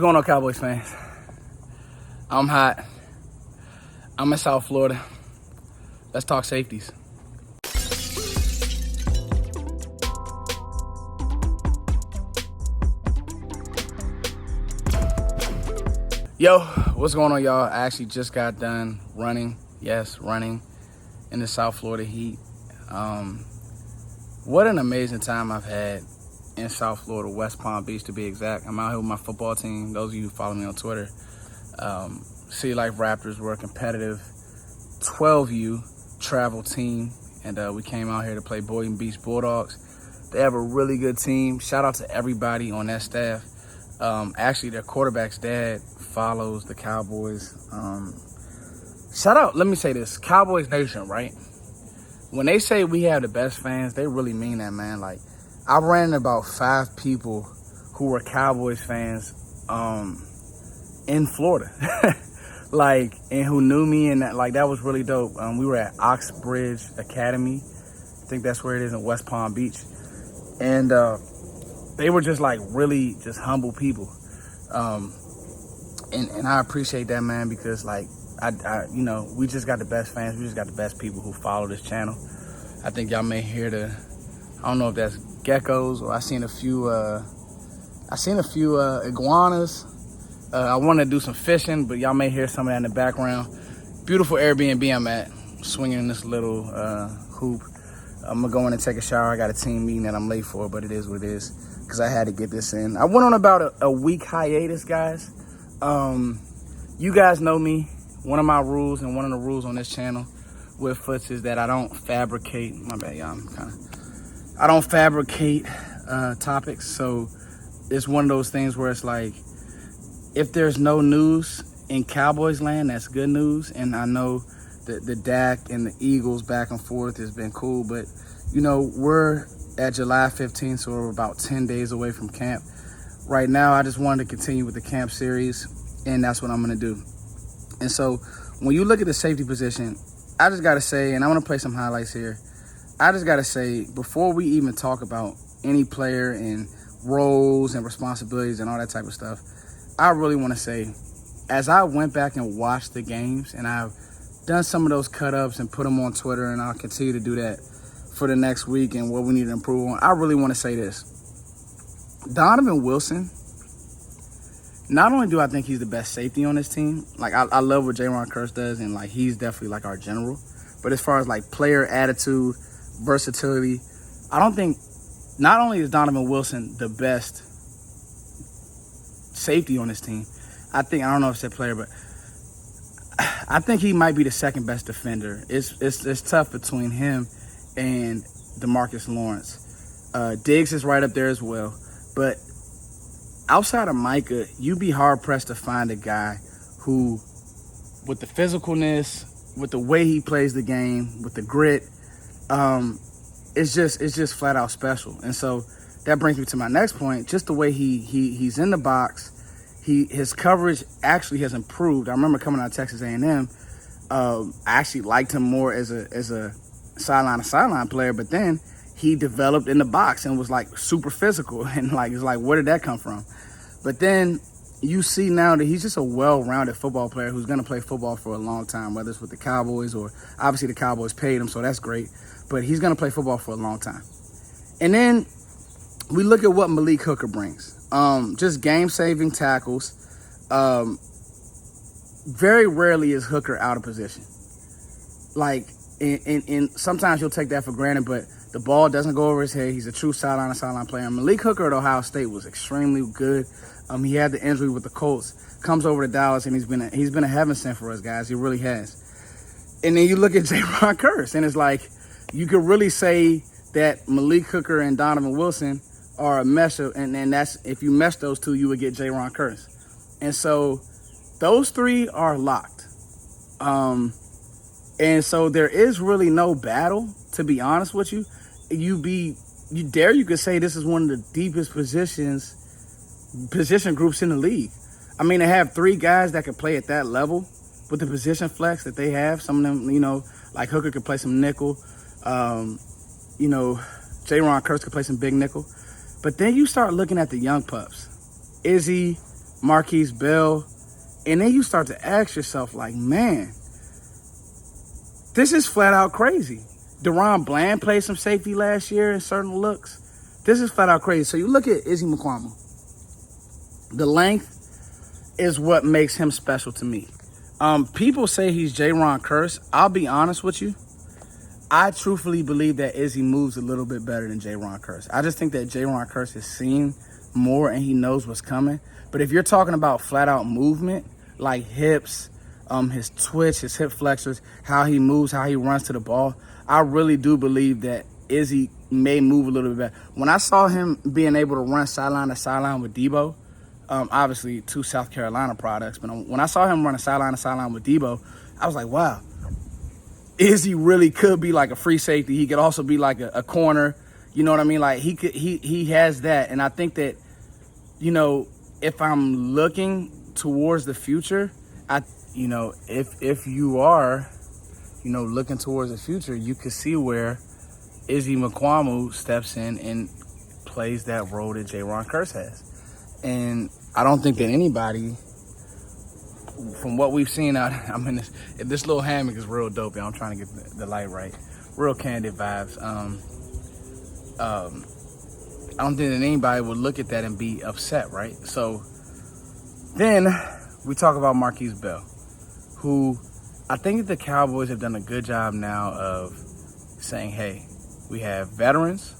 What's going on, Cowboys fans? I'm hot. I'm in South Florida. Let's talk safeties. Yo, what's going on, y'all? I actually just got done running. Yes, running in the South Florida heat. What an amazing time I've had in South Florida, West Palm Beach to be exact. I'm out here with my football team. Those of you who follow me on Twitter, City Life Raptors were a competitive 12U travel team, and we came out here to play Boynton Beach Bulldogs. They have a really good team. Shout out to everybody on that staff. Actually, their quarterback's dad follows the Cowboys. Shout out, let me say this, Cowboys Nation, right? When they say we have the best fans, they really mean that, man. Like, I ran into about 5 people who were Cowboys fans in Florida. Like, and who knew me, and that was really dope. We were at Oxbridge Academy. I think that's where it is in West Palm Beach. And they were just like really just humble people. And I appreciate that, man, because like I we just got the best fans. We just got the best people who follow this channel. I think y'all may hear I don't know if that's geckos or I seen a few iguanas. I want to do some fishing, but y'all may hear some of that in the background. Beautiful Airbnb I'm at, swinging in this little hoop. I'm gonna go in and take a shower. I got a team meeting that I'm late for, but it is what it is because I had to get this in. I went on about a week hiatus, guys. You guys know me. One of my rules and one of the rules on this channel with Foots is that I don't fabricate. My bad, y'all. I don't fabricate topics. So it's one of those things where it's like, if there's no news in Cowboys land, that's good news. And I know that the Dak and the Eagles back and forth has been cool. But, we're at July 15th, so we're about 10 days away from camp. Right now, I just wanted to continue with the camp series, and that's what I'm going to do. And so when you look at the safety position, I just got to say, and I'm going to play some highlights here. I just got to say, before we even talk about any player and roles and responsibilities and all that type of stuff, I really want to say, as I went back and watched the games, and I've done some of those cut-ups and put them on Twitter, and I'll continue to do that for the next week and what we need to improve on, I really want to say this. Donovan Wilson, not only do I think he's the best safety on this team, like I love what J-Ron Curse does, and like he's definitely like our general, but as far as like player attitude, versatility, I don't think, not only is Donovan Wilson the best safety on this team, I don't know if it's a player, but I think he might be the second best defender. It's tough between him and DeMarcus Lawrence. Diggs is right up there as well, but outside of Micah, you'd be hard-pressed to find a guy who, with the physicalness, with the way he plays the game, with the grit, it's just flat-out special. And so that brings me to my next point, just the way he's in the box. His coverage actually has improved. I remember coming out of Texas A&M, I actually liked him more as a sideline player, but then he developed in the box and was like super physical, and like it's like, where did that come from? But then you see now that he's just a well-rounded football player who's going to play football for a long time, whether it's with the Cowboys or obviously the Cowboys paid him, so that's great. But he's going to play football for a long time. And then we look at what Malik Hooker brings. Just game-saving tackles. Very rarely is Hooker out of position. Like, and sometimes you'll take that for granted, but the ball doesn't go over his head. He's a true sideline player. Malik Hooker at Ohio State was extremely good. He had the injury with the Colts, comes over to Dallas, and he's been a heaven sent for us, guys. He really has. And then you look at J-Ron Curse, and it's like, you could really say that Malik Hooker and Donovan Wilson are a mesh, and that's, if you mesh those two, you would get J-Ron Curse. And so those three are locked. And so there is really no battle, to be honest with you. You could say this is one of the deepest position groups in the league. I mean, they have 3 guys that can play at that level with the position flex that they have. Some of them, like Hooker could play some nickel. J-Ron Curse could play some big nickel. But then you start looking at the young pups. Izzy, Marquise Bell. And then you start to ask yourself, like, man, this is flat out crazy. Deron Bland played some safety last year in certain looks. This is flat out crazy. So you look at Izzy Mukuamu. The length is what makes him special to me. People say he's J-Ron Curse. I'll be honest with you. I truthfully believe that Izzy moves a little bit better than J-Ron Curse. I just think that J-Ron Curse has seen more and he knows what's coming. But if you're talking about flat out movement, like hips, his twitch, his hip flexors, how he moves, how he runs to the ball, I really do believe that Izzy may move a little bit better. When I saw him being able to run sideline to sideline with Debo, obviously two South Carolina products, but when I saw him running sideline to sideline with Debo, I was like, wow, Izzy really could be like a free safety. He could also be like a corner. You know what I mean? Like he has that. And I think that, you know, if I'm looking towards the future, if you are, you know, looking towards the future, you could see where Izzy Mukuamu steps in and plays that role that J-Ron Curse has. And I don't think that anybody, from what we've seen out, I mean, this little hammock is real dope. I'm trying to get the light right. Real candid vibes. I don't think that anybody would look at that and be upset, right? So then we talk about Marquise Bell, who I think that the Cowboys have done a good job now of saying, hey, we have veterans.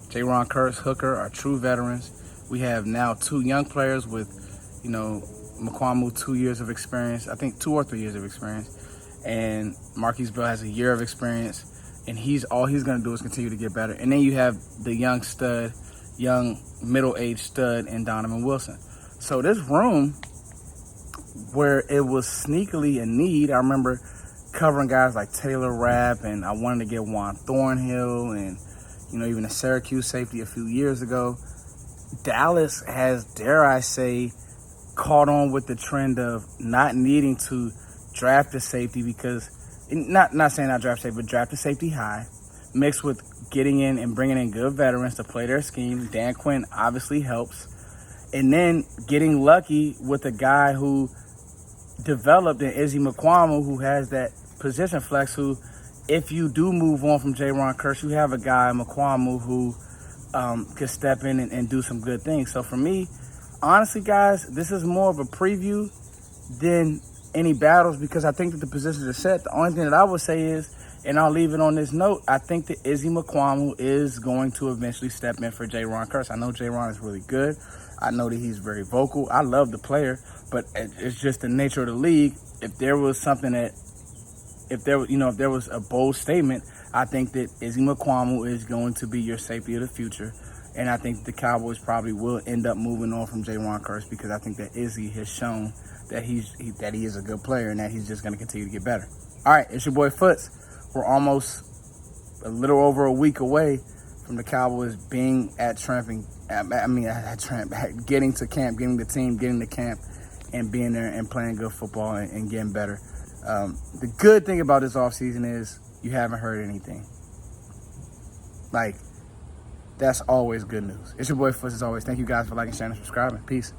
J-Ron Curse, Hooker are true veterans. We have now two young players with, you know, Mukuamu 2 years of experience, I think 2 or 3 years of experience, and Marquise Bell has a year of experience, and all he's going to do is continue to get better. And then you have the young stud, young middle-aged stud in Donovan Wilson. So this room, where it was sneakily in need, I remember covering guys like Taylor Rapp, and I wanted to get Juan Thornhill and, you know, even a Syracuse safety a few years ago. Dallas has, dare I say, caught on with the trend of not needing to draft a safety because, not saying not draft safety, but draft a safety high, mixed with getting in and bringing in good veterans to play their scheme. Dan Quinn obviously helps. And then getting lucky with a guy who developed in Izzy Mukuamu, who has that position flex, who, if you do move on from J-Ron Curse, you have a guy, Mukuamu, who could step in and do some good things. So for me, honestly, guys, this is more of a preview than any battles because I think that the positions are set. The only thing that I would say is, and I'll leave it on this note, I think that Izzy Mukuamu is going to eventually step in for J-Ron Curse. I know J-Ron is really good. I know that he's very vocal. I love the player, but it's just the nature of the league. If there was something that, if there was a bold statement, I think that Izzy Mukuamu is going to be your safety of the future. And I think the Cowboys probably will end up moving on from J-Ron Curse because I think that Izzy has shown that he is a good player and that he's just going to continue to get better. All right, it's your boy Foots. We're almost a little over a week away from the Cowboys being at Trump, getting to camp, getting the team, getting to camp, and being there and playing good football and getting better. The good thing about this offseason is you haven't heard anything. Like, that's always good news. It's your boy Foots as always. Thank you guys for liking, sharing, and subscribing. Peace.